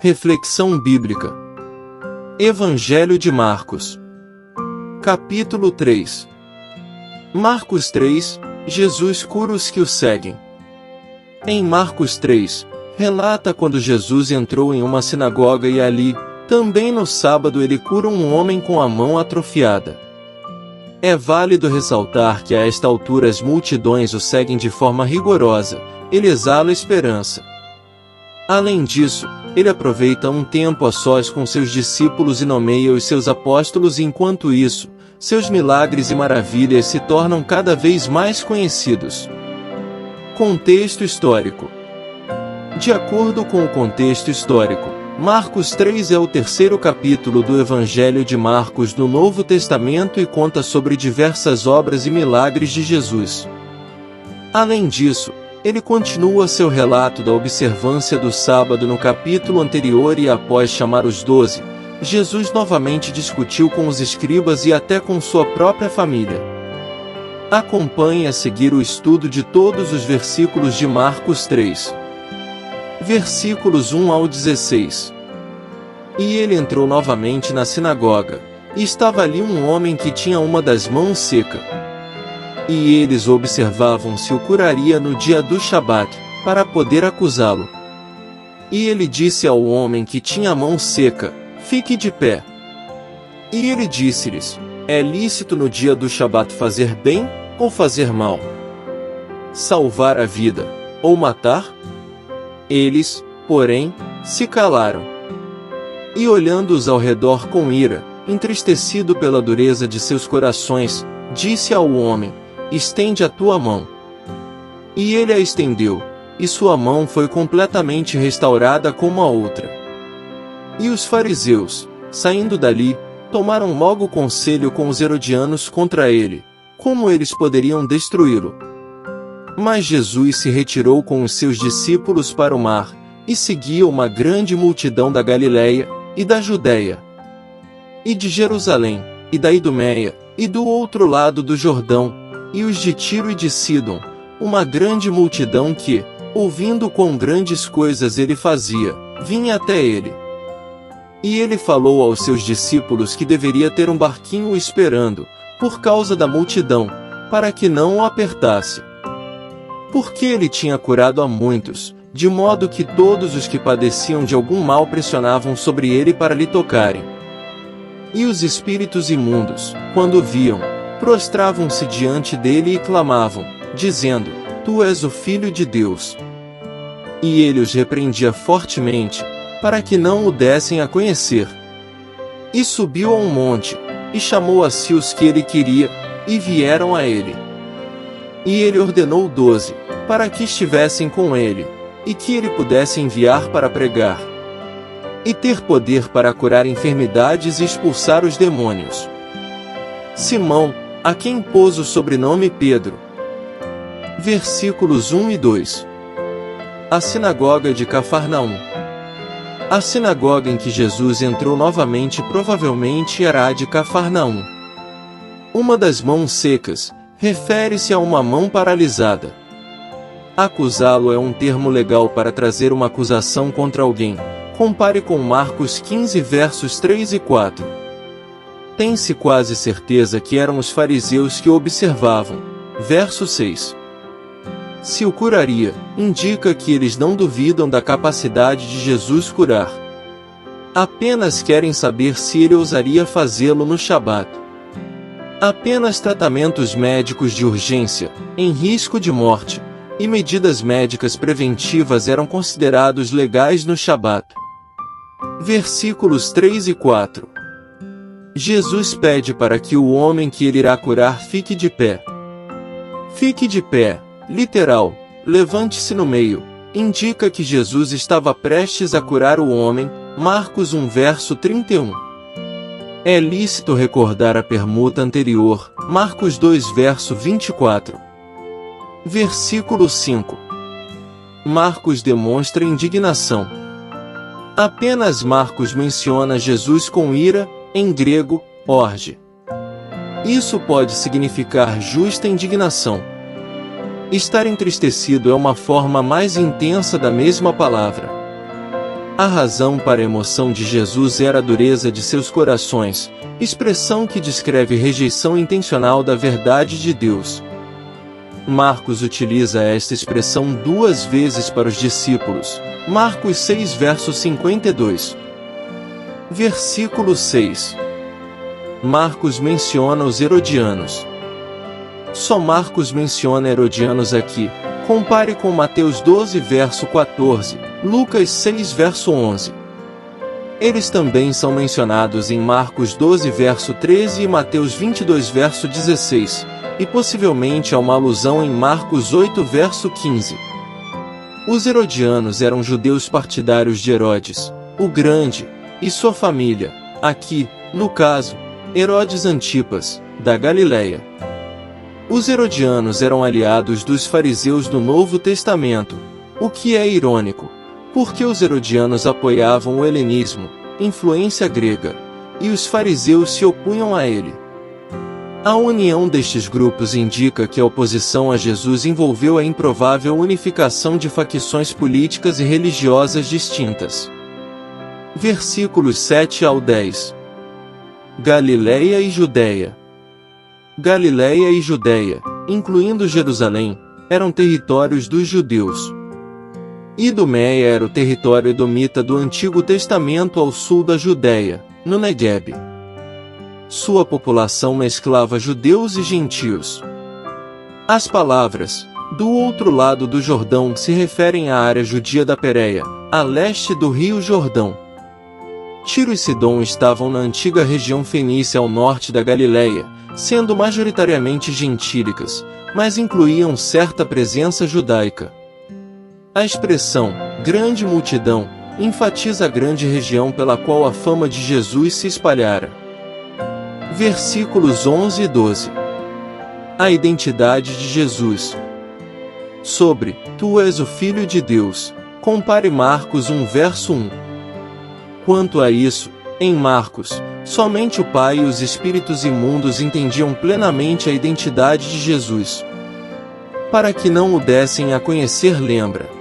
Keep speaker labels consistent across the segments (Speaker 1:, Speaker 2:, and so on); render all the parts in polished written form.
Speaker 1: Reflexão bíblica. Evangelho de Marcos. Capítulo 3. Marcos 3, Jesus cura os que o seguem. Em Marcos 3, relata quando Jesus entrou em uma sinagoga e ali, também no sábado, ele cura um homem com a mão atrofiada. É válido ressaltar que a esta altura as multidões o seguem de forma rigorosa, ele exala esperança. Além disso, ele aproveita um tempo a sós com seus discípulos e nomeia os seus apóstolos, e enquanto isso, seus milagres e maravilhas se tornam cada vez mais conhecidos. Contexto histórico. De acordo com o contexto histórico, Marcos 3 é o terceiro capítulo do Evangelho de Marcos no Novo Testamento e conta sobre diversas obras e milagres de Jesus. Além disso, ele continua seu relato da observância do sábado no capítulo anterior e após chamar os 12, Jesus novamente discutiu com os escribas e até com sua própria família. Acompanhe a seguir o estudo de todos os versículos de Marcos 3. Versículos 1 ao 16. E ele entrou novamente na sinagoga, e estava ali um homem que tinha uma das mãos seca. E eles observavam se o curaria no dia do Shabat, para poder acusá-lo. E ele disse ao homem que tinha a mão seca: fique de pé. E ele disse-lhes: é lícito no dia do Shabat fazer bem, ou fazer mal? Salvar a vida, ou matar? Eles, porém, se calaram. E olhando-os ao redor com ira, entristecido pela dureza de seus corações, disse ao homem: estende a tua mão. E ele a estendeu, e sua mão foi completamente restaurada como a outra. E os fariseus, saindo dali, tomaram logo conselho com os herodianos contra ele, como eles poderiam destruí-lo. Mas Jesus se retirou com os seus discípulos para o mar, e seguia uma grande multidão da Galiléia, e da Judéia, e de Jerusalém, e da Idumeia, e do outro lado do Jordão, e os de Tiro e de Sidom, uma grande multidão que, ouvindo quão grandes coisas ele fazia, vinha até ele. E ele falou aos seus discípulos que deveria ter um barquinho o esperando, por causa da multidão, para que não o apertasse. Porque ele tinha curado a muitos, de modo que todos os que padeciam de algum mal pressionavam sobre ele para lhe tocarem. E os espíritos imundos, quando o viam, prostravam-se diante dele e clamavam, dizendo: tu és o Filho de Deus. E ele os repreendia fortemente, para que não o dessem a conhecer. E subiu a um monte, e chamou a si os que ele queria, e vieram a ele. E ele ordenou 12, para que estivessem com ele, e que ele pudesse enviar para pregar, e ter poder para curar enfermidades e expulsar os demônios. Simão, a quem pôs o sobrenome Pedro. Versículos 1 e 2. A sinagoga de Cafarnaum. A sinagoga em que Jesus entrou novamente provavelmente era a de Cafarnaum. Uma das mãos secas refere-se a uma mão paralisada. Acusá-lo é um termo legal para trazer uma acusação contra alguém. Compare com Marcos 15 versos 3 e 4. Tem-se quase certeza que eram os fariseus que o observavam. Verso 6. Se o curaria, indica que eles não duvidam da capacidade de Jesus curar. Apenas querem saber se ele ousaria fazê-lo no Shabat. Apenas tratamentos médicos de urgência, em risco de morte, e medidas médicas preventivas eram considerados legais no Shabat. Versículos 3 e 4. Jesus pede para que o homem que ele irá curar fique de pé. Fique de pé, literal, levante-se no meio, indica que Jesus estava prestes a curar o homem. Marcos 1 verso 31. É lícito recordar a permuta anterior, Marcos 2 verso 24. Versículo 5. Marcos demonstra indignação. Apenas Marcos menciona Jesus com ira, em grego, orge. Isso pode significar justa indignação. Estar entristecido é uma forma mais intensa da mesma palavra. A razão para a emoção de Jesus era a dureza de seus corações, expressão que descreve rejeição intencional da verdade de Deus. Marcos utiliza esta expressão 2 vezes para os discípulos. Marcos 6 verso 52. Versículo 6. Marcos menciona os herodianos. Só Marcos menciona herodianos aqui. Compare com Mateus 12 verso 14, Lucas 6 verso 11. Eles também são mencionados em Marcos 12 verso 13 e Mateus 22 verso 16, e possivelmente há uma alusão em Marcos 8 verso 15. Os herodianos eram judeus partidários de Herodes, o Grande, e sua família, aqui, no caso, Herodes Antipas, da Galileia. Os herodianos eram aliados dos fariseus do Novo Testamento, o que é irônico, porque os herodianos apoiavam o helenismo, influência grega, e os fariseus se opunham a ele. A união destes grupos indica que a oposição a Jesus envolveu a improvável unificação de facções políticas e religiosas distintas. Versículos 7 ao 10. Galileia e Judeia. Galileia e Judeia, incluindo Jerusalém, eram territórios dos judeus. Idumeia era o território edomita do Antigo Testamento ao sul da Judeia, no Negueb. Sua população mesclava judeus e gentios. As palavras, do outro lado do Jordão, se referem à área judia da Pérea, a leste do rio Jordão. Tiro e Sidom estavam na antiga região fenícia ao norte da Galileia, sendo majoritariamente gentílicas, mas incluíam certa presença judaica. A expressão grande multidão enfatiza a grande região pela qual a fama de Jesus se espalhara. Versículos 11 e 12. A identidade de Jesus. Sobre Tu és o Filho de Deus, compare Marcos 1 verso 1. Quanto a isso, em Marcos, somente o Pai e os espíritos imundos entendiam plenamente a identidade de Jesus. Para que não o dessem a conhecer, lembra.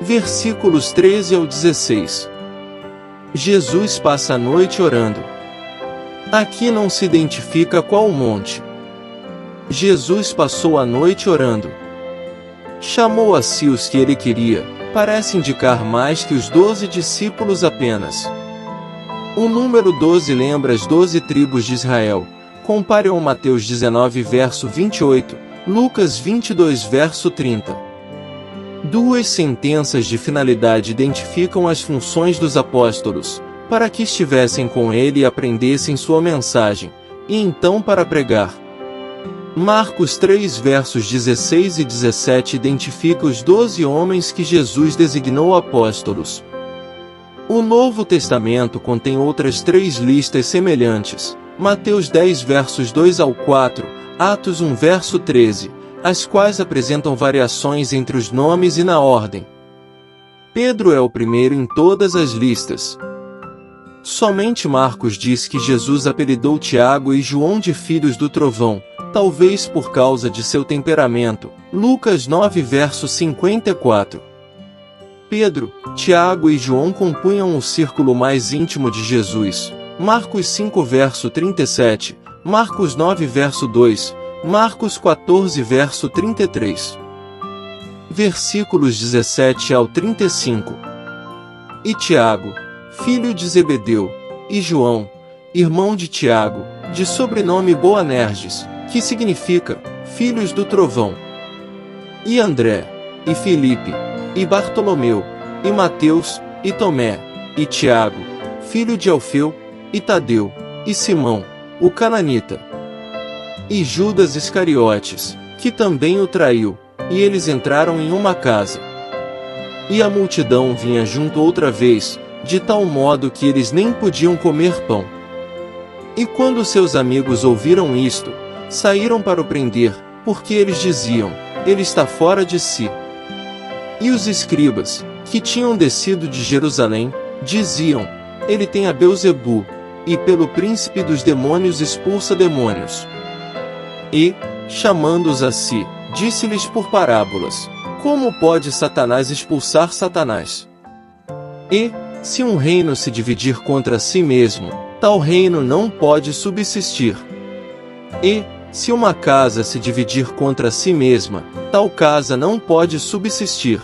Speaker 1: Versículos 13 ao 16. Jesus passa a noite orando. Aqui não se identifica qual monte. Jesus passou a noite orando. Chamou a si os que ele queria, parece indicar mais que os 12 discípulos apenas. O número 12 lembra as 12 tribos de Israel. Compare ao Mateus 19 verso 28, Lucas 22 verso 30. Duas sentenças de finalidade identificam as funções dos apóstolos, para que estivessem com ele e aprendessem sua mensagem, e então para pregar. Marcos 3 versos 16 e 17 identifica os 12 homens que Jesus designou apóstolos. O Novo Testamento contém outras 3 listas semelhantes, Mateus 10 versos 2 ao 4, Atos 1 verso 13, as quais apresentam variações entre os nomes e na ordem. Pedro é o primeiro em todas as listas. Somente Marcos diz que Jesus apelidou Tiago e João de filhos do trovão, talvez por causa de seu temperamento, Lucas 9 verso 54. Pedro, Tiago e João compunham o círculo mais íntimo de Jesus, Marcos 5 verso 37, Marcos 9 verso 2, Marcos 14 verso 33. Versículos 17 ao 35. E Tiago, filho de Zebedeu, e João, irmão de Tiago, de sobrenome Boanerges, que significa, filhos do trovão. E André, e Filipe, e Bartolomeu, e Mateus, e Tomé, e Tiago, filho de Alfeu, e Tadeu, e Simão, o cananita. E Judas Iscariotes, que também o traiu, e eles entraram em uma casa. E a multidão vinha junto outra vez, de tal modo que eles nem podiam comer pão. E quando seus amigos ouviram isto, saíram para o prender, porque eles diziam, ele está fora de si. E os escribas, que tinham descido de Jerusalém, diziam, ele tem a Belzebu, e pelo príncipe dos demônios expulsa demônios. E, chamando-os a si, disse-lhes por parábolas, como pode Satanás expulsar Satanás? E, se um reino se dividir contra si mesmo, tal reino não pode subsistir. E, se uma casa se dividir contra si mesma, tal casa não pode subsistir.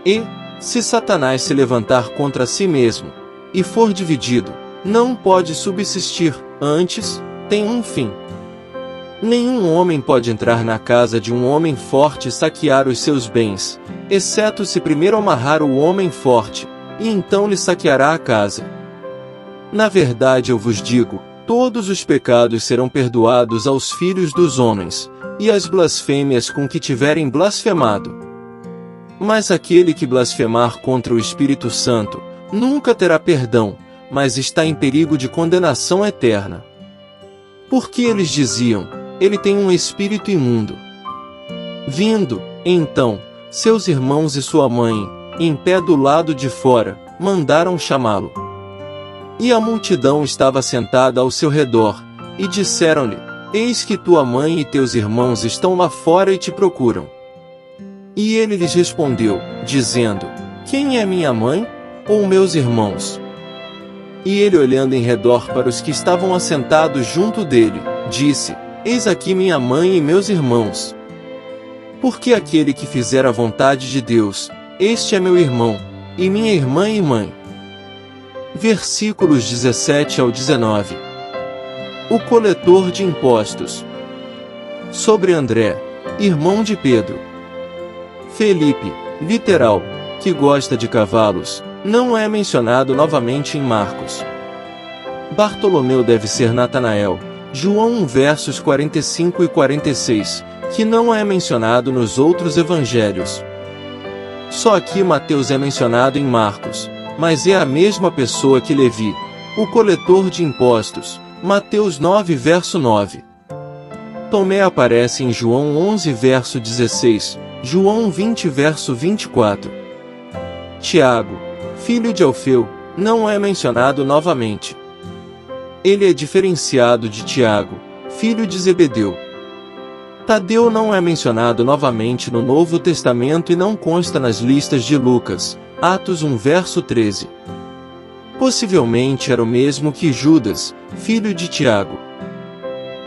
Speaker 1: E, se Satanás se levantar contra si mesmo, e for dividido, não pode subsistir, antes, tem um fim. Nenhum homem pode entrar na casa de um homem forte e saquear os seus bens, exceto se primeiro amarrar o homem forte, e então lhe saqueará a casa. Na verdade eu vos digo, todos os pecados serão perdoados aos filhos dos homens, e as blasfêmias com que tiverem blasfemado. Mas aquele que blasfemar contra o Espírito Santo, nunca terá perdão, mas está em perigo de condenação eterna. Porque eles diziam, ele tem um espírito imundo. Vindo, então, seus irmãos e sua mãe, em pé do lado de fora, mandaram chamá-lo. E a multidão estava sentada ao seu redor, e disseram-lhe, eis que tua mãe e teus irmãos estão lá fora e te procuram. E ele lhes respondeu, dizendo, quem é minha mãe, ou meus irmãos? E ele, olhando em redor para os que estavam assentados junto dele, disse, eis aqui minha mãe e meus irmãos. Porque aquele que fizer a vontade de Deus, este é meu irmão, e minha irmã e mãe. Versículos 17 ao 19. O coletor de impostos. Sobre André, irmão de Pedro. Felipe, literal, que gosta de cavalos, não é mencionado novamente em Marcos. Bartolomeu deve ser Natanael, João 1 versos 45 e 46, que não é mencionado nos outros evangelhos. Só aqui Mateus é mencionado em Marcos, mas é a mesma pessoa que Levi, o coletor de impostos, Mateus 9 verso 9. Tomé aparece em João 11 verso 16, João 20 verso 24. Tiago, filho de Alfeu, não é mencionado novamente. Ele é diferenciado de Tiago, filho de Zebedeu. Tadeu não é mencionado novamente no Novo Testamento e não consta nas listas de Lucas, Atos 1 verso 13. Possivelmente era o mesmo que Judas, filho de Tiago.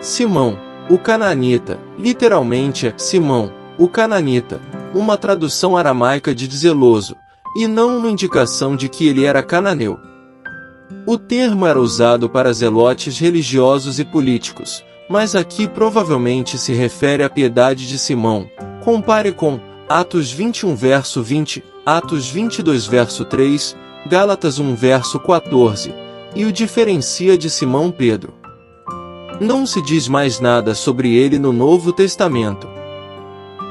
Speaker 1: Simão, o cananita, literalmente é Simão, o cananita, uma tradução aramaica de zeloso, e não uma indicação de que ele era cananeu. O termo era usado para zelotes religiosos e políticos, mas aqui provavelmente se refere à piedade de Simão. Compare com Atos 21 verso 20, Atos 22 verso 3, Gálatas 1 verso 14, e o diferencia de Simão Pedro. Não se diz mais nada sobre ele no Novo Testamento.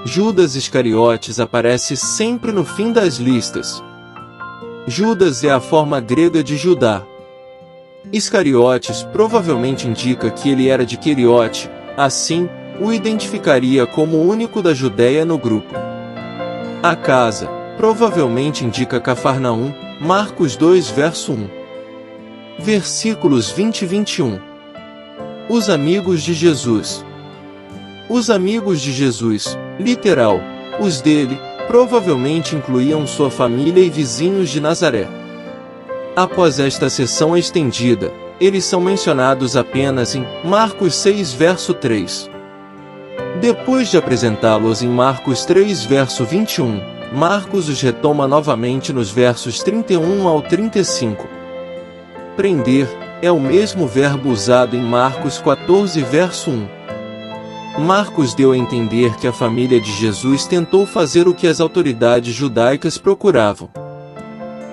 Speaker 1: Judas Iscariotes aparece sempre no fim das listas. Judas é a forma grega de Judá. Iscariotes provavelmente indica que ele era de Queriote, assim, o identificaria como o único da Judéia no grupo. A casa, provavelmente indica Cafarnaum, Marcos 2 verso 1. Versículos 20 e 21. Os amigos de Jesus. Os amigos de Jesus, literal, os dele, provavelmente incluíam sua família e vizinhos de Nazaré. Após esta seção estendida, eles são mencionados apenas em Marcos 6 verso 3. Depois de apresentá-los em Marcos 3 verso 21, Marcos os retoma novamente nos versos 31 ao 35. Prender é o mesmo verbo usado em Marcos 14 verso 1. Marcos deu a entender que a família de Jesus tentou fazer o que as autoridades judaicas procuravam.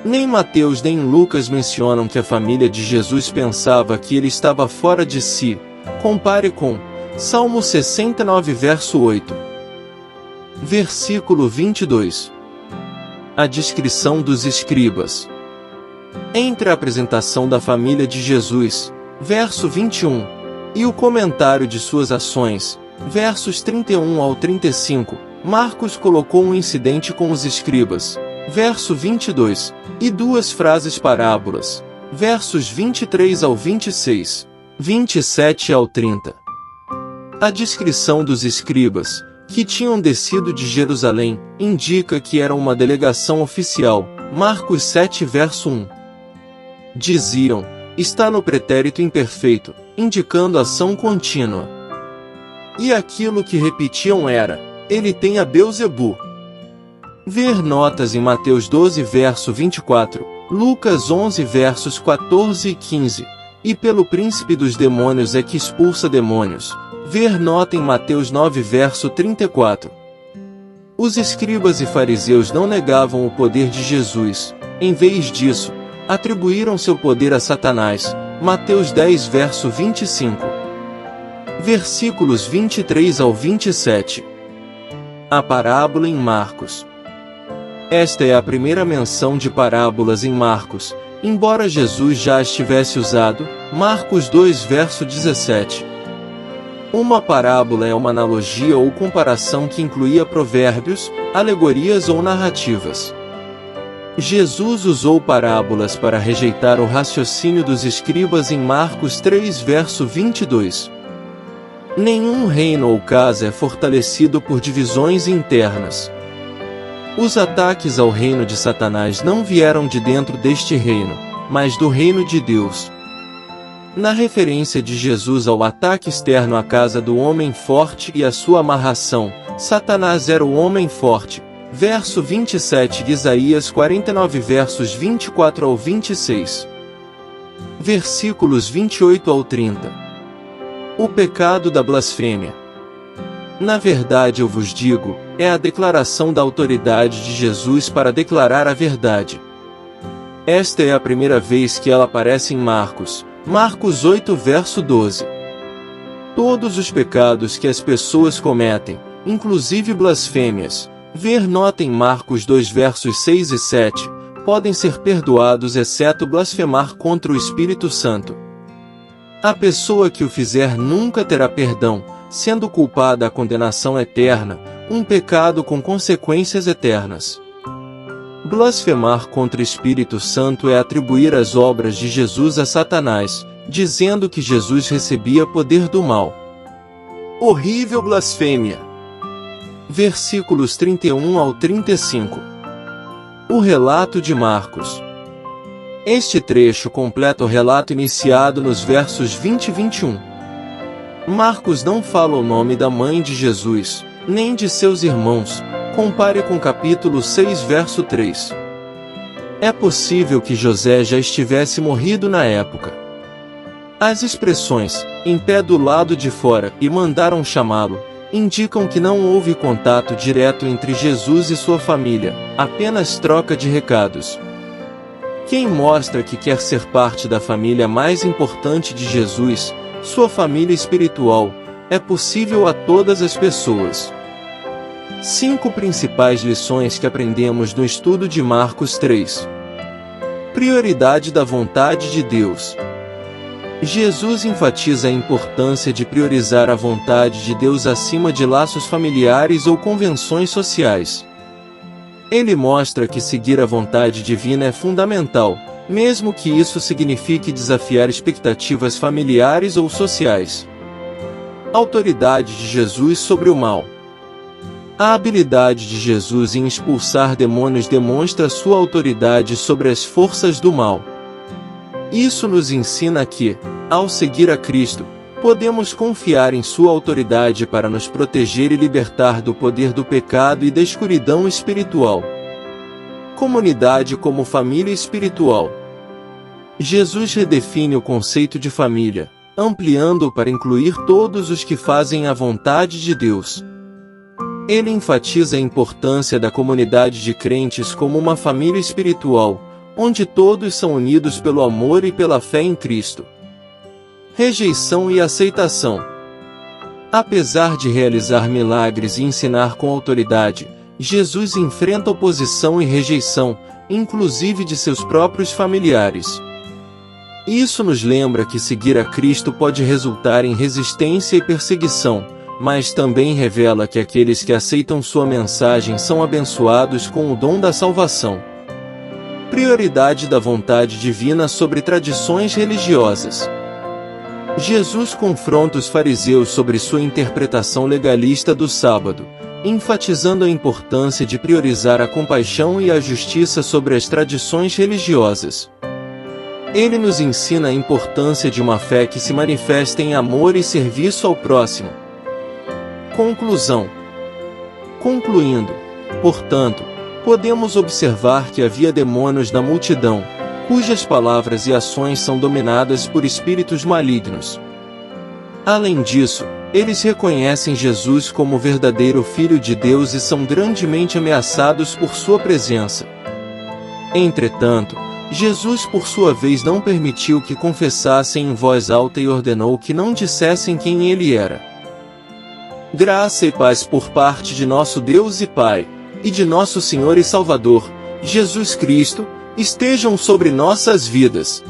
Speaker 1: Nem Mateus nem Lucas mencionam que a família de Jesus pensava que ele estava fora de si. Compare com Salmo 69 verso 8. Versículo 22. A descrição dos escribas. Entre a apresentação da família de Jesus, verso 21, e o comentário de suas ações, versos 31 ao 35, Marcos colocou um incidente com os escribas, verso 22, e duas frases parábolas, versos 23 ao 26, 27 ao 30. A descrição dos escribas, que tinham descido de Jerusalém, indica que era uma delegação oficial, Marcos 7 verso 1. Diziam, está no pretérito imperfeito, indicando ação contínua. E aquilo que repetiam era, ele tem a Beelzebu. Ver notas em Mateus 12 verso 24, Lucas 11 versos 14 e 15, e pelo príncipe dos demônios é que expulsa demônios. Ver nota em Mateus 9 verso 34. Os escribas e fariseus não negavam o poder de Jesus, em vez disso, atribuíram seu poder a Satanás. Mateus 10 verso 25. Versículos 23 ao 27. A parábola em Marcos. Esta é a primeira menção de parábolas em Marcos, embora Jesus já as tivesse usado. Marcos 2 verso 17. Uma parábola é uma analogia ou comparação que incluía provérbios, alegorias ou narrativas. Jesus usou parábolas para rejeitar o raciocínio dos escribas em Marcos 3 verso 22. Nenhum reino ou casa é fortalecido por divisões internas. Os ataques ao reino de Satanás não vieram de dentro deste reino, mas do reino de Deus. Na referência de Jesus ao ataque externo à casa do homem forte e à sua amarração, Satanás era o homem forte. Verso 27 de Isaías 49 versos 24 ao 26. Versículos 28 ao 30. O pecado da blasfêmia. Na verdade eu vos digo, é a declaração da autoridade de Jesus para declarar a verdade. Esta é a primeira vez que ela aparece em Marcos 8 verso 12. Todos os pecados que as pessoas cometem, inclusive blasfêmias, ver nota em Marcos 2 versos 6 e 7, podem ser perdoados exceto blasfemar contra o Espírito Santo. A pessoa que o fizer nunca terá perdão, sendo culpada à condenação eterna, um pecado com consequências eternas. Blasfemar contra o Espírito Santo é atribuir as obras de Jesus a Satanás, dizendo que Jesus recebia poder do mal. Horrível blasfêmia! Versículos 31 ao 35. O relato de Marcos. Este trecho completa o relato iniciado nos versos 20 e 21. Marcos não fala o nome da mãe de Jesus, nem de seus irmãos. Compare com capítulo 6 verso 3. É possível que José já estivesse morrido na época. As expressões, em pé do lado de fora, e mandaram chamá-lo, indicam que não houve contato direto entre Jesus e sua família, apenas troca de recados. Quem mostra que quer ser parte da família mais importante de Jesus, sua família espiritual, é possível a todas as pessoas. 5 principais lições que aprendemos no estudo de Marcos 3. Prioridade da vontade de Deus. Jesus enfatiza a importância de priorizar a vontade de Deus acima de laços familiares ou convenções sociais. Ele mostra que seguir a vontade divina é fundamental, mesmo que isso signifique desafiar expectativas familiares ou sociais. Autoridade de Jesus sobre o mal. A habilidade de Jesus em expulsar demônios demonstra sua autoridade sobre as forças do mal. Isso nos ensina que, ao seguir a Cristo, podemos confiar em sua autoridade para nos proteger e libertar do poder do pecado e da escuridão espiritual. Comunidade como família espiritual. Jesus redefine o conceito de família, ampliando-o para incluir todos os que fazem a vontade de Deus. Ele enfatiza a importância da comunidade de crentes como uma família espiritual, onde todos são unidos pelo amor e pela fé em Cristo. Rejeição e aceitação. Apesar de realizar milagres e ensinar com autoridade, Jesus enfrenta oposição e rejeição, inclusive de seus próprios familiares. Isso nos lembra que seguir a Cristo pode resultar em resistência e perseguição, mas também revela que aqueles que aceitam sua mensagem são abençoados com o dom da salvação. Prioridade da vontade divina sobre tradições religiosas. Jesus confronta os fariseus sobre sua interpretação legalista do sábado, enfatizando a importância de priorizar a compaixão e a justiça sobre as tradições religiosas. Ele nos ensina a importância de uma fé que se manifesta em amor e serviço ao próximo. Conclusão. Concluindo, portanto, podemos observar que havia demônios na multidão, cujas palavras e ações são dominadas por espíritos malignos. Além disso, eles reconhecem Jesus como o verdadeiro Filho de Deus e são grandemente ameaçados por sua presença. Entretanto, Jesus por sua vez não permitiu que confessassem em voz alta e ordenou que não dissessem quem ele era. Graça e paz por parte de nosso Deus e Pai, e de nosso Senhor e Salvador, Jesus Cristo, estejam sobre nossas vidas.